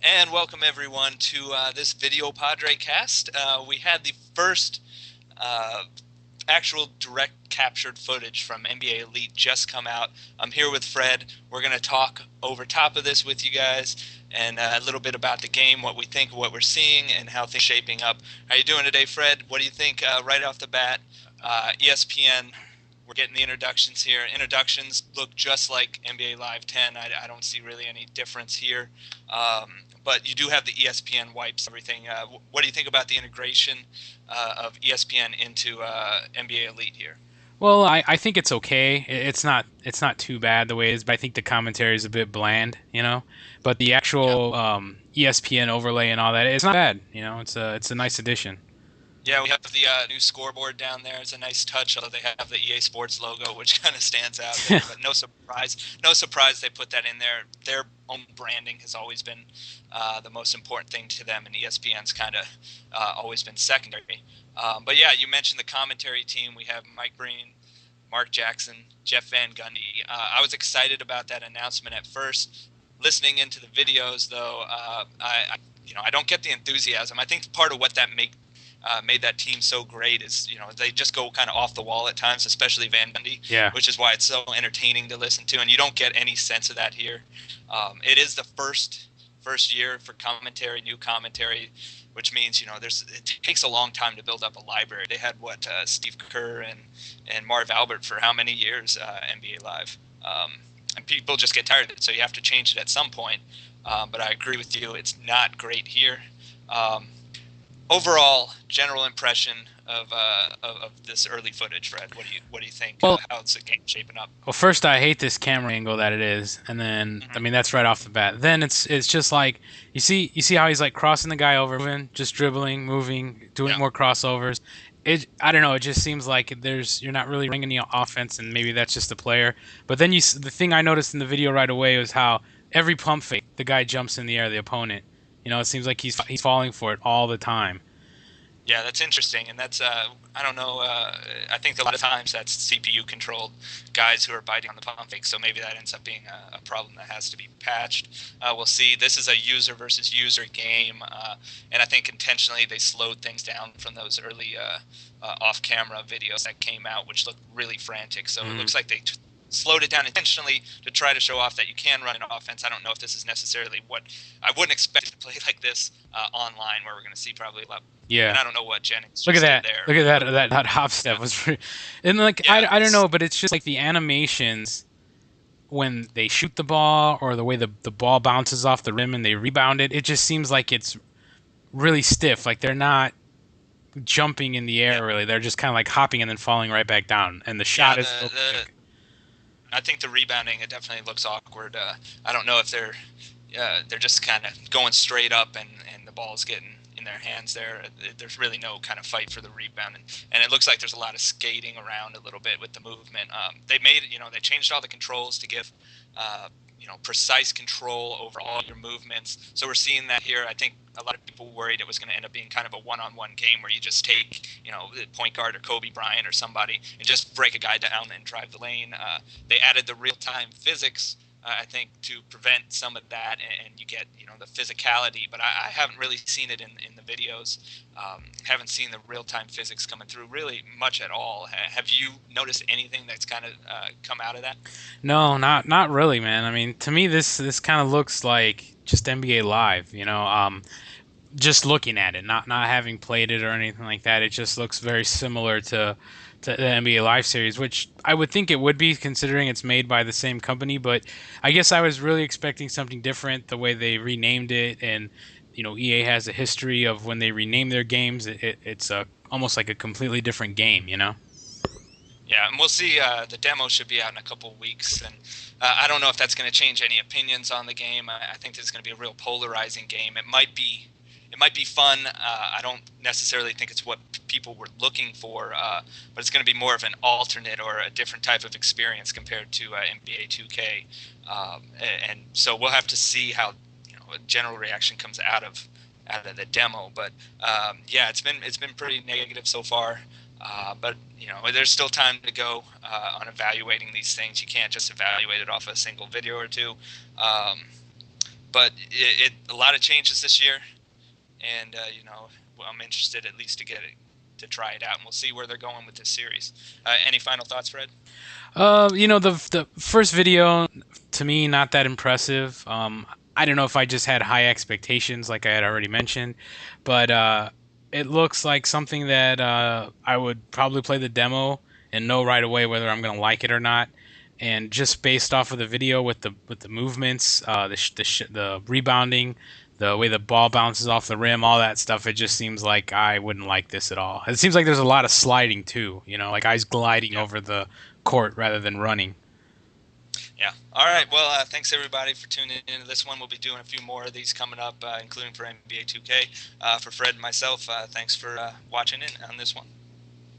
And welcome everyone to this video Padrecast. We had the first uh, actual direct captured footage from NBA Elite just come out. I'm here with Fred. We're going to talk over top of this with you guys and a little bit about the game, what we think, what we're seeing, and how things are shaping up. How you doing today, Fred? What do you think right off the bat? ESPN, we're getting the introductions here. Introductions look just like NBA Live 10. I don't see really any difference here. But you do have the ESPN wipes, everything. What do you think about the integration of ESPN into NBA Elite here? Well, I think it's okay. It's not too bad the way it is, but I think the commentary is a bit bland, you know. But the Yeah. actual ESPN overlay and all that, it's not bad, you know. It's a nice addition. Yeah, we have the new scoreboard down there. It's a nice touch, although they have the EA Sports logo, which kind of stands out there. But no surprise they put that in there. Their own branding has always been the most important thing to them, and ESPN's kind of always been secondary. But yeah, you mentioned the commentary team. We have Mike Breen, Mark Jackson, Jeff Van Gundy. I was excited about that announcement at first. Listening into the videos, though, I don't get the enthusiasm. I think part of what that made that team so great is they just go kind of off the wall at times, especially Van Gundy, Yeah. which is why it's so entertaining to listen to, and you don't get any sense of that here. It is the first year for commentary, new commentary, which means it takes a long time to build up a library. They had Steve Kerr and Marv Albert for how many years NBA Live, and people just get tired of it, so you have to change it at some point. But I agree with you; it's not great here. Um, Overall general impression of this early footage, Fred? What do you think? Well, How's the game shaping up? well, first I hate this camera angle that it is, and then I Hmm. mean that's right off the bat. Then it's just like you see how he's like crossing the guy over, moving, just dribbling, moving, doing Yeah, more crossovers. I don't know. It just seems like you're not really running any offense, and maybe that's just the player. But then the thing I noticed in the video right away was how every pump fake the guy jumps in the air, the opponent. You know, it seems like he's falling for it all the time. yeah, that's interesting, and that's I don't know. I think a lot of times that's CPU controlled guys who are biting on the pump fake, so maybe that ends up being a problem that has to be patched. We'll see. This is a user versus user game, and I think intentionally they slowed things down from those early off-camera videos that came out, which looked really frantic. So it Hmm. looks like they slowed it down intentionally to try to show off that you can run an offense. I don't know if this is necessarily what I wouldn't expect to play like this online, where we're going to see probably a lot. And Yeah. I don't know what Jennings Look at just did that. there, Look at but that hop step yeah, was and like yeah, I don't know, but it's just like the animations when they shoot the ball or the way the ball bounces off the rim and they rebound it, it just seems like it's really stiff. Like they're not jumping in the yeah, air really. They're just kind of like hopping and then falling right back down. And the yeah. shot is so quick. I think the rebounding it definitely looks awkward. I don't know if they're just kind of going straight up and the ball's getting in their hands there. There's really no kind of fight for the rebound, and it looks like there's a lot of skating around a little bit with the movement. They made it, they changed all the controls to give precise control over all your movements. So we're seeing that here. I think a lot of people worried it was going to end up being kind of a one-on-one game where you just take, the point guard or Kobe Bryant or somebody and just break a guy down and drive the lane. They added the real-time physics, I think, to prevent some of that, and you get, the physicality. But I haven't really seen it in the videos. Haven't seen the real-time physics coming through really much at all. Have you noticed anything that's kind of come out of that? No, not really, man. I mean, to me this kind of looks like just NBA Live, you know. Just looking at it, not having played it or anything like that, it just looks very similar to the NBA Live series, which I would think it would be considering it's made by the same company. But I guess I was really expecting something different. The way they renamed it, and EA has a history of when they rename their games, it's almost like a completely different game, you know. Yeah, and we'll see. The demo should be out in a couple of weeks, and I don't know if that's going to change any opinions on the game. I think this is going to be a real polarizing game. It might be fun. I don't necessarily think it's what people were looking for, but it's going to be more of an alternate or a different type of experience compared to NBA 2K. And so we'll have to see how a general reaction comes out of the demo. But yeah, it's been pretty negative so far. But there's still time to go on evaluating these things. You can't just evaluate it off a single video or two. Um, but a lot of changes this year, and well, I'm interested at least to get it to try it out, and we'll see where they're going with this series. Any final thoughts, Fred? The first video to me not that impressive. I don't know if I just had high expectations, like I had already mentioned, but it looks like something that I would probably play the demo and know right away whether I'm gonna like it or not. And just based off of the video with the movements, the rebounding, the way the ball bounces off the rim, all that stuff, it just seems like I wouldn't like this at all. It seems like there's a lot of sliding too, like eyes gliding Yeah. over the court rather than running. Yeah. All right. Well, thanks everybody for tuning into this one. We'll be doing a few more of these coming up, including for NBA 2K. For Fred and myself, thanks for watching in on this one.